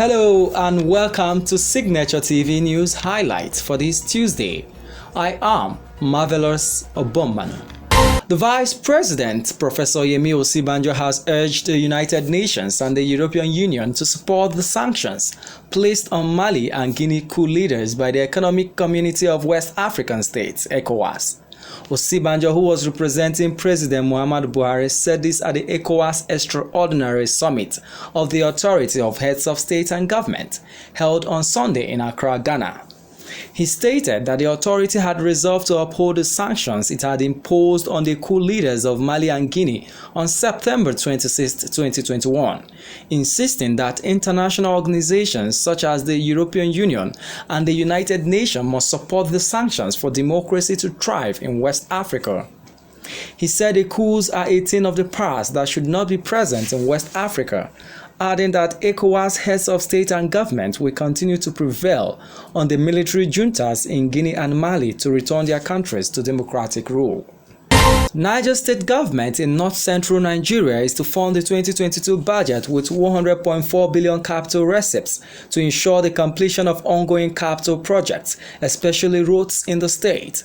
Hello and welcome to Signature TV News Highlights for this Tuesday. I am Marvelous Obombano. The Vice President, Professor Osinbajo, has urged the United Nations and the European Union to support the sanctions placed on Mali and Guinea coup leaders by the Economic Community of West African States, ECOWAS. Osinbajo, who was representing President Muhammadu Buhari, said this at the ECOWAS Extraordinary Summit of the Authority of Heads of State and Government, held on Sunday in Accra, Ghana. He stated that the authority had resolved to uphold the sanctions it had imposed on the coup leaders of Mali and Guinea on September 26, 2021, insisting that international organizations such as the European Union and the United Nations must support the sanctions for democracy to thrive in West Africa. He said the coups are a thing of the past that should not be present in West Africa, adding that ECOWAS heads of state and government will continue to prevail on the military juntas in Guinea and Mali to return their countries to democratic rule. Niger State government in north-central Nigeria is to fund the 2022 budget with 100.4 billion capital receipts to ensure the completion of ongoing capital projects, especially roads in the state.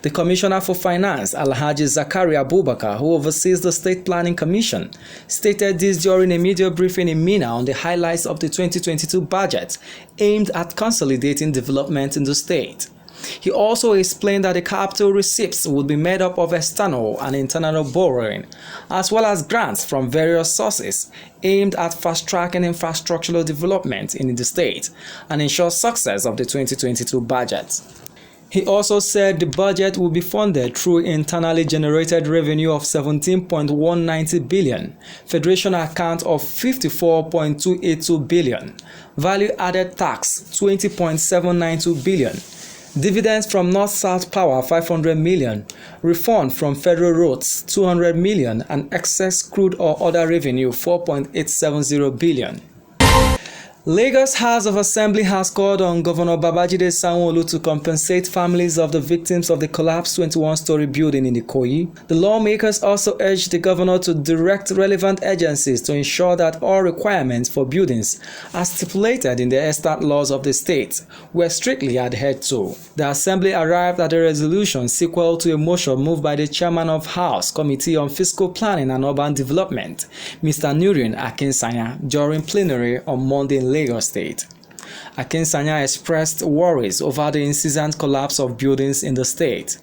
The Commissioner for Finance, Alhaji Zakaria Abubakar, who oversees the State Planning Commission, stated this during a media briefing in Mina on the highlights of the 2022 budget aimed at consolidating development in the state. He also explained that the capital receipts would be made up of external and internal borrowing, as well as grants from various sources aimed at fast-tracking infrastructural development in the state and ensure success of the 2022 budget. He also said the budget will be funded through internally generated revenue of 17.190 billion, federation account of 54.282 billion, value-added tax 20.792 billion, dividends from North-South Power 500 million, refund from federal roads 200 million, and excess crude or other revenue 4.870 billion. Lagos House of Assembly has called on Governor Babajide Sanwo-Olu to compensate families of the victims of the collapsed 21-story building in Ikoyi. The lawmakers also urged the governor to direct relevant agencies to ensure that all requirements for buildings as stipulated in the estate laws of the state were strictly adhered to. The Assembly arrived at a resolution sequel to a motion moved by the chairman of House Committee on Fiscal Planning and Urban Development, Mr. Nurin Akinsanya, during plenary on Monday in Lagos State. Akinsanya expressed worries over the incessant collapse of buildings in the state.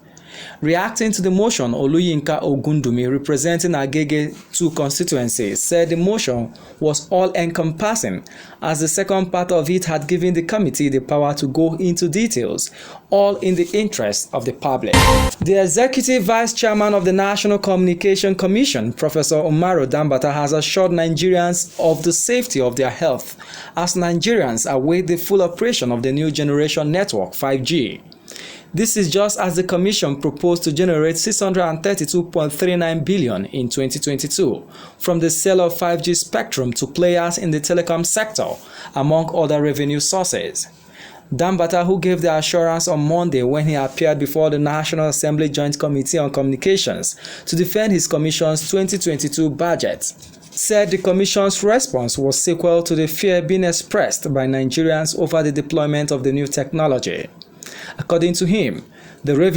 Reacting to the motion, Oluyinka Ogundumi, representing Agege 2 constituency, said the motion was all-encompassing, as the second part of it had given the committee the power to go into details, all in the interest of the public. The Executive Vice Chairman of the National Communication Commission, Professor Umaru Dambata, has assured Nigerians of the safety of their health as Nigerians await the full operation of the new generation network 5G. This is just as the Commission proposed to generate 632.39 billion in 2022 from the sale of 5G spectrum to players in the telecom sector, among other revenue sources. Dambata, who gave the assurance on Monday when he appeared before the National Assembly Joint Committee on Communications to defend his Commission's 2022 budget, said the Commission's response was sequel to the fear being expressed by Nigerians over the deployment of the new technology. According to him, the revenue